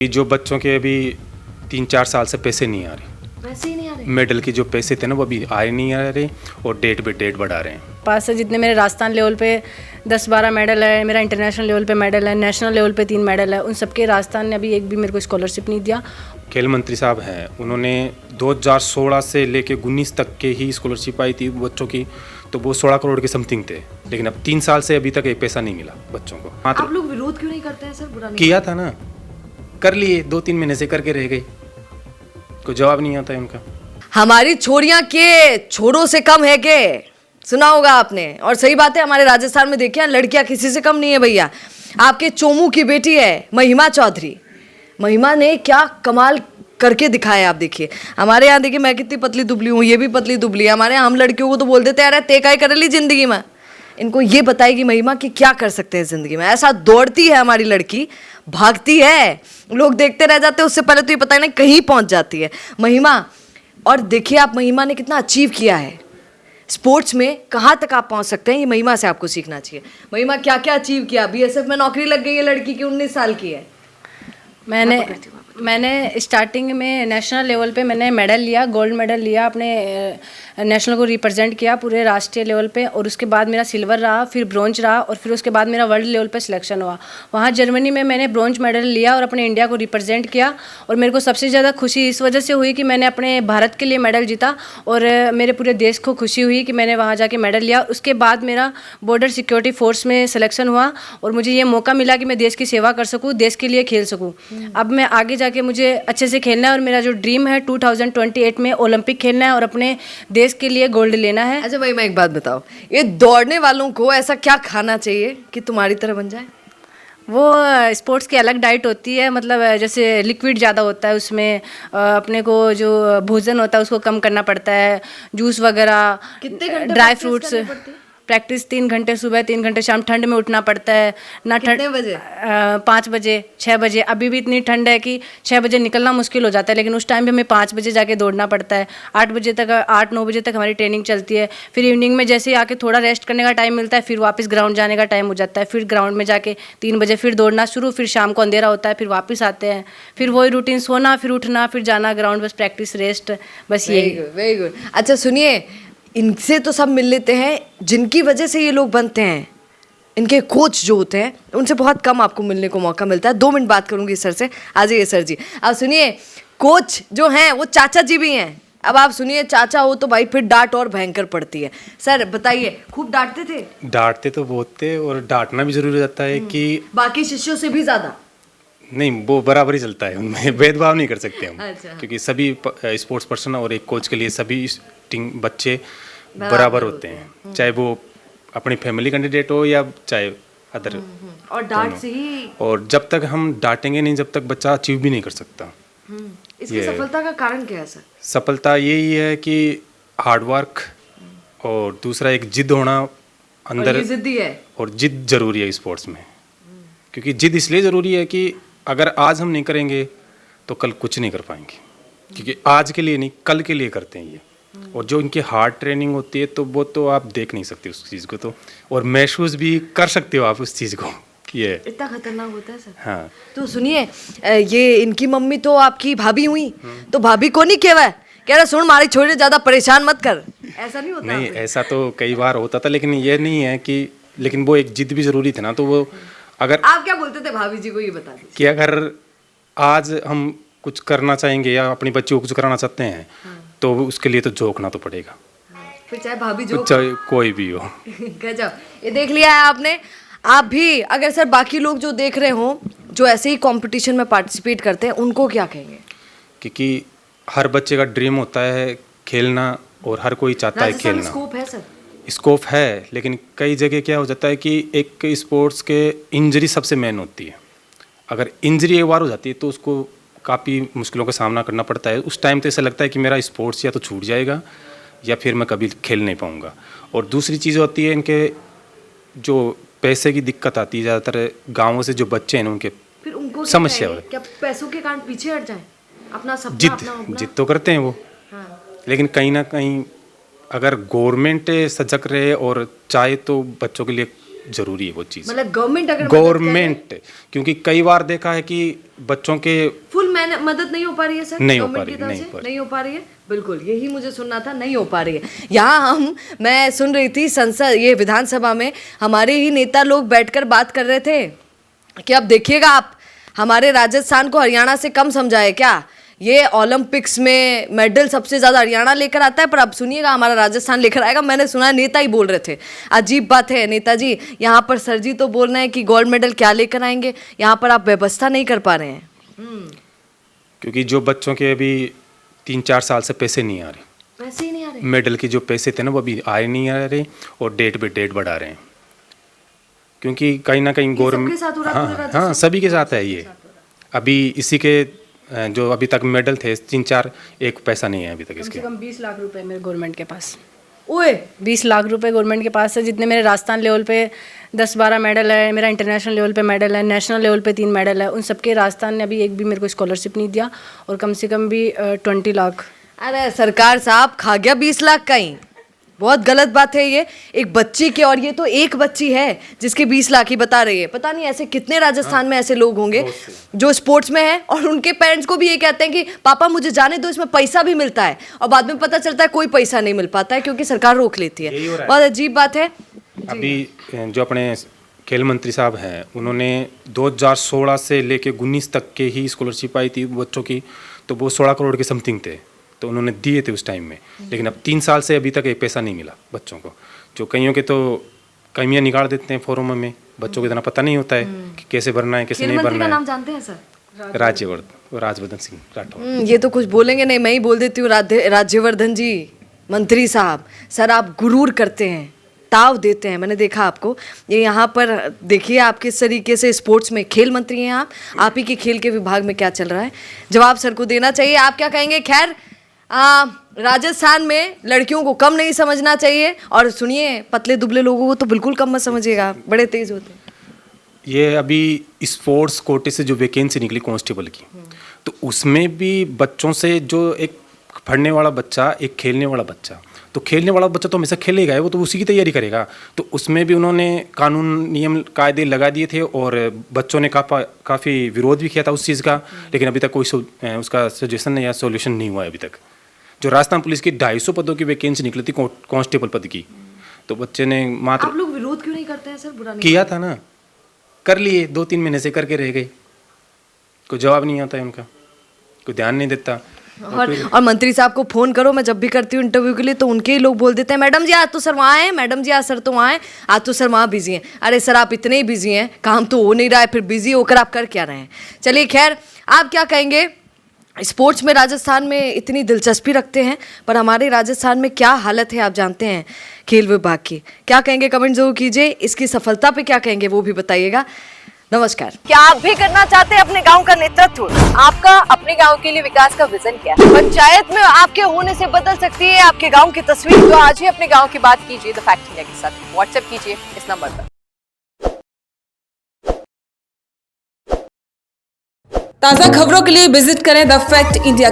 जो बच्चों के अभी 3-4 साल से पैसे नहीं आ रहे, वैसे ही नहीं आ रहे। मेडल के जो पैसे थे ना वो अभी आए नहीं आ रहे और डेट पे डेट बढ़ा रहे हैं। पास से जितने मेरे राजस्थान लेवल पे 10-12 मेडल है, मेरा इंटरनेशनल लेवल पे मेडल है, नेशनल लेवल पे 3 मेडल है, उन सबके राजस्थान ने अभी एक भी मेरे को स्कॉलरशिप नहीं दिया। खेल मंत्री साहब हैं, उन्होंने 2016 से लेके 19 तक के ही स्कॉलरशिप आई थी बच्चों की, तो वो 16 करोड़ के समथिंग थे, लेकिन अब 3 साल से अभी तक एक पैसा नहीं मिला बच्चों को। आप लोग विरोध क्यों नहीं करते हैं सर? बुरा नहीं किया था ना, कर लिए, 2-3 महीने से करके रह गए, कोई जवाब नहीं आता है उनका। हमारी छोरियां के छोरों से कम है के? सुना होगा आपने, और सही बात है। हमारे राजस्थान में देखिए लड़कियां किसी से कम नहीं है भैया। आपके चोमू की बेटी है महिमा चौधरी, महिमा ने क्या कमाल करके दिखाया। आप देखिए हमारे यहाँ, देखिए मैं कितनी पतली दुबली हूँ, ये भी पतली दुबली है। हमारे यहाँ हम लड़कियों को तो बोल देते हैं अरे ते काय कर ली जिंदगी में। इनको ये बताएगी महिमा कि क्या कर सकते हैं जिंदगी में। ऐसा दौड़ती है हमारी लड़की, भागती है, लोग देखते रह जाते हैं, उससे पहले तो ये पता ही नहीं कहीं पहुंच जाती है महिमा। और देखिए आप महिमा ने कितना अचीव किया है स्पोर्ट्स में, कहाँ तक आप पहुंच सकते हैं, ये महिमा से आपको सीखना चाहिए। महिमा क्या क्या अचीव किया। बीएसएफ में नौकरी लग गई है लड़की की, 19 साल की है। मैंने स्टार्टिंग में नेशनल लेवल पे मैंने मेडल लिया, गोल्ड मेडल लिया, अपने नेशनल को रिप्रेजेंट किया पूरे राष्ट्रीय लेवल पे, और उसके बाद मेरा सिल्वर रहा, फिर ब्रॉन्ज रहा, और फिर उसके बाद मेरा वर्ल्ड लेवल पे सिलेक्शन हुआ। वहाँ जर्मनी में मैंने ब्रॉन्ज मेडल लिया और अपने इंडिया को रिप्रेजेंट किया, और मेरे को सबसे ज़्यादा खुशी इस वजह से हुई कि मैंने अपने भारत के लिए मेडल जीता, और मेरे पूरे देश को खुशी हुई कि मैंने वहाँ जाके मेडल लिया। उसके बाद मेरा बॉर्डर सिक्योरिटी फोर्स में सिलेक्शन हुआ, और मुझे ये मौका मिला कि मैं देश की सेवा कर सकूँ, देश के लिए खेल सकूँ। अब मैं आगे जाके मुझे अच्छे से खेलना है, और मेरा जो ड्रीम है 2028 में ओलंपिक खेलना है और अपने देश के लिए गोल्ड लेना है। अच्छा भाई मैं एक बात बताओ, ये दौड़ने वालों को ऐसा क्या खाना चाहिए कि तुम्हारी तरह बन जाए? वो स्पोर्ट्स की अलग डाइट होती है, मतलब जैसे लिक्विड ज़्यादा होता है उसमें, अपने को जो भोजन होता है उसको कम करना पड़ता है, जूस वगैरह, कितने घंटे ड्राई practice फ्रूट्स। करनी पड़ती है? प्रैक्टिस 3 घंटे सुबह, 3 घंटे शाम। ठंड में उठना पड़ता है ना, कितने बजे? 5 बजे 6 बजे। अभी भी इतनी ठंड है कि 6 बजे निकलना मुश्किल हो जाता है, लेकिन उस टाइम पे हमें 5 बजे जाके दौड़ना पड़ता है। 8 बजे तक, 8-9 बजे तक हमारी ट्रेनिंग चलती है। फिर इवनिंग में जैसे ही आके थोड़ा रेस्ट करने का टाइम मिलता है, फिर वापस ग्राउंड जाने का टाइम हो जाता है। फिर ग्राउंड में जाके 3 बजे फिर दौड़ना शुरू, फिर शाम को अंधेरा होता है, फिर वापस आते हैं, फिर वही रूटीन, सोना, फिर उठना, फिर जाना ग्राउंड, बस प्रैक्टिस, रेस्ट, बस यही। Very good. अच्छा सुनिए, इनसे तो सब मिल लेते हैं, जिनकी वजह से ये लोग बनते हैं, इनके कोच जो होते हैं, उनसे बहुत कम आपको मिलने को मौका मिलता है। 2 मिनट बात करूंगी सर से। आ जाइए सर जी। अब सुनिए, कोच जो हैं वो चाचा जी भी हैं। अब आप सुनिए, चाचा हो तो भाई फिर डांट और भयंकर पड़ती है। सर बताइए, खूब डांटते थे? डांटते तो बहुत थे, और डांटना भी जरूरी हो जाता है कि बाकी शिष्यों से भी ज्यादा? नहीं, वो बराबर ही चलता है, उनमें भेदभाव नहीं कर सकते हम। अच्छा। क्योंकि सभी स्पोर्ट्स पर्सन और एक कोच के लिए सभी बच्चे बराबर होते हैं, चाहे वो अपनी फैमिली कैंडिडेट हो या चाहे अदर। और डांट से ही, और जब तक हम डांटेंगे नहीं, जब तक बच्चा अचीव भी नहीं कर सकता। इसकी सफलता का कारण क्या है सर? सफलता यही है कि हार्ड वर्क, और दूसरा एक जिद होना अंदर, और ये जिद्दी है। और जिद जरूरी है स्पोर्ट्स में। क्योंकि जिद इसलिए ज़रूरी है कि अगर आज हम नहीं करेंगे तो कल कुछ नहीं कर पाएंगे, क्योंकि आज के लिए नहीं, कल के लिए करते हैं ये। और जो इनकी हार्ड ट्रेनिंग होती है तो वो तो आप देख नहीं सकते उस चीज़ को, तो और महसूस भी कर सकते हो आप उस चीज़ को कि ये इतना खतरनाक होता है सर। हाँ। तो सुनिए, ये इनकी मम्मी तो आपकी भाभी हुई, तो भाभी को नहीं कहवा कह रहा सुन मारी छोरी ज्यादा परेशान मत कर, ऐसा नहीं होता? नहीं, ऐसा तो कई बार होता था, लेकिन ये नहीं है कि, लेकिन वो एक जिद भी ज़रूरी थी ना। तो वो अगर आप क्या बोलते थे भाभी जी को, ये बता दीजिए। कि अगर आज हम कुछ करना चाहेंगे या अपनी बच्ची को कुछ कराना चाहते हैं, तो उसके लिए तो झोंकना तो पड़ेगा, फिर चाहे भाभी जो चाहे कोई भी हो। गजब, ये देख लिया है आपने। आप भी अगर सर बाकी लोग जो देख रहे हो, जो ऐसे ही कंपटीशन में पार्टिसिपेट करते हैं, उनको क्या कहेंगे? क्योंकि हर बच्चे का ड्रीम होता है खेलना, और हर कोई चाहता है राजस्थान में खेलना। स्कोप है सर? स्कोप है, लेकिन कई जगह क्या हो जाता है कि एक स्पोर्ट्स के इंजरी सबसे मेन होती है। अगर इंजरी एक बार हो जाती है तो उसको काफ़ी मुश्किलों का सामना करना पड़ता है। उस टाइम तो ऐसा लगता है कि मेरा स्पोर्ट्स या तो छूट जाएगा या फिर मैं कभी खेल नहीं पाऊँगा। और दूसरी चीज़ होती है, इनके जो पैसे की दिक्कत आती है, ज़्यादातर गाँवों से जो बच्चे हैं उनके फिर उनको समस्या है। क्या पैसों के कारण पीछे हट जाए? अपना सपना, अपना जिद तो करते हैं वो, लेकिन कहीं ना कहीं अगर गवर्नमेंट सजग रहे और चाहे तो बच्चों के लिए जरूरी है वो चीज़। मतलब गवर्नमेंट अगर गवर्नमेंट, क्योंकि कई बार देखा है कि बच्चों के फुल मदद नहीं हो पा रही है सर, नहीं हो पा गवर्नमेंट रही, की तरफ नहीं से? हो पा रही। नहीं हो पा रही है, बिल्कुल यही मुझे सुनना था, नहीं हो पा रही है। यहाँ मैं सुन रही थी संसद, ये विधानसभा में हमारे ही नेता लोग बैठकर बात कर रहे थे कि अब देखिएगा आप, हमारे राजस्थान को हरियाणा से कम समझा है क्या? ये ओलंपिक्स में मेडल सबसे ज़्यादा हरियाणा लेकर आता है, पर अब सुनिएगा हमारा राजस्थान लेकर आएगा। मैंने सुना है नेता ही बोल रहे थे। अजीब बात है नेताजी, यहाँ पर सर जी तो बोल रहे हैं कि गोल्ड मेडल क्या लेकर आएंगे, यहाँ पर आप व्यवस्था नहीं कर पा रहे हैं। क्योंकि जो बच्चों के अभी 3-4 साल से पैसे नहीं आ रहे, वैसे ही नहीं आ रहे। मेडल के जो पैसे थे ना वो अभी आए नहीं आ रहे, और डेट पे डेट बढ़ा रहे हैं। क्योंकि कहीं ना कहीं सबके साथ हो रहा है पूरे हाँ राजस्थान? हाँ, सभी के साथ है ये। अभी इसी के जो अभी तक मेडल थे 3-4, एक पैसा नहीं है अभी तक कम इसके। से कम 20 लाख रुपए मेरे गवर्नमेंट के पास। ओए 20 लाख रुपए गवर्नमेंट के पास है। जितने मेरे राजस्थान लेवल पे 10-12 मेडल है, मेरा इंटरनेशनल लेवल पे मेडल है, नेशनल लेवल पे 3 मेडल है, उन सबके राजस्थान ने अभी एक भी मेरे को स्कॉलरशिप नहीं दिया, और कम से कम भी 20 लाख। अरे सरकार साहब, खा गया 20 लाख का ही, बहुत गलत बात है ये एक बच्ची के। और ये तो एक बच्ची है जिसके 20 लाख ही बता रही है। पता नहीं ऐसे कितने राजस्थान में ऐसे लोग होंगे जो स्पोर्ट्स में हैं और उनके पेरेंट्स को भी ये कहते हैं कि पापा मुझे जाने दो, इसमें पैसा भी मिलता है, और बाद में पता चलता है कोई पैसा नहीं मिल पाता है क्योंकि सरकार रोक लेती है। बहुत अजीब बात है। अभी जो अपने खेल मंत्री साहब हैं, उन्होंने 2016 से लेके 19 तक के ही स्कॉलरशिप आई थी बच्चों की, तो वो 16 करोड़ के समथिंग थे, तो उन्होंने दिए थे उस टाइम में। लेकिन अब 3 साल से अभी तक एक पैसा नहीं मिला बच्चों को। जो कईयों के तो कमियां निकाल देते हैं फॉर्म में, बच्चों को इतना पता नहीं होता है कि कैसे भरना है, कैसे खेल नहीं मंत्री भरना का है। नाम जानते हैं सर? राजवर्धन सिंह राठौर। ये तो कुछ बोलेंगे नहीं, मैं ही बोल देती हूँ। राज्यवर्धन जी, मंत्री साहब, सर आप गुरूर करते हैं, ताव देते हैं। मैंने देखा आपको, ये यहाँ पर देखिए आप किस तरीके से स्पोर्ट्स में खेल मंत्री हैं। आप ही के खेल के विभाग में क्या चल रहा है, जवाब सर को देना चाहिए। आप क्या कहेंगे? खैर, राजस्थान में लड़कियों को कम नहीं समझना चाहिए, और सुनिए पतले दुबले लोगों को तो बिल्कुल कम मत समझिएगा, बड़े तेज होते हैं। ये अभी स्पोर्ट्स कोटे से जो वैकेंसी निकली कांस्टेबल की, तो उसमें भी बच्चों से जो एक पढ़ने वाला बच्चा, एक खेलने वाला बच्चा, तो खेलने वाला बच्चा तो हमेशा खेलेगा, वो तो उसी की तैयारी करेगा। तो उसमें भी उन्होंने कानून नियम कायदे लगा दिए थे, और बच्चों ने काफ़ी विरोध भी किया था उस चीज़ का, लेकिन अभी तक कोई उसका सजेशन या सॉल्यूशन नहीं हुआ है अभी तक। जो राजस्थान पुलिस की 250 पदों की वैकेंसी निकली थी कांस्टेबल पद की, तो बच्चे ने मात्र आप लोग विरोध क्यों नहीं करते हैं सर? बुरा नहीं किया था ना, कर लिए, 2-3 महीने से करके रह गए, कोई जवाब नहीं आता है उनका, कोई ध्यान नहीं देता। और मंत्री साहब को फोन करो, मैं जब भी करती हूँ इंटरव्यू के लिए, तो उनके ही लोग बोल देते हैं मैडम जी आज तो सर वहाँ हैं, मैडम जी आज सर तो वहाँ हैं, आज तो सर वहाँ बिजी हैं। अरे सर आप इतने ही बिजी हैं, काम तो हो नहीं रहा है, फिर बिजी होकर आप कर क्या रहे हैं? चलिए खैर, आप क्या कहेंगे? स्पोर्ट्स में राजस्थान में इतनी दिलचस्पी रखते हैं, पर हमारे राजस्थान में क्या हालत है आप जानते हैं खेल विभाग की? क्या कहेंगे कमेंट जरूर कीजिए। इसकी सफलता पे क्या कहेंगे वो भी बताइएगा। नमस्कार। क्या आप भी करना चाहते हैं अपने गांव का नेतृत्व? आपका अपने गांव के लिए विकास का विजन क्या है? पंचायत में आपके होने से बदल सकती है आपके गांव की तस्वीर। तो आज ही अपने गांव की बात कीजिए द फैक्ट इंडिया के साथ। व्हाट्सएप कीजिए इस नंबर पर। ताज़ा खबरों के लिए विजिट करें द फैक्ट इंडिया।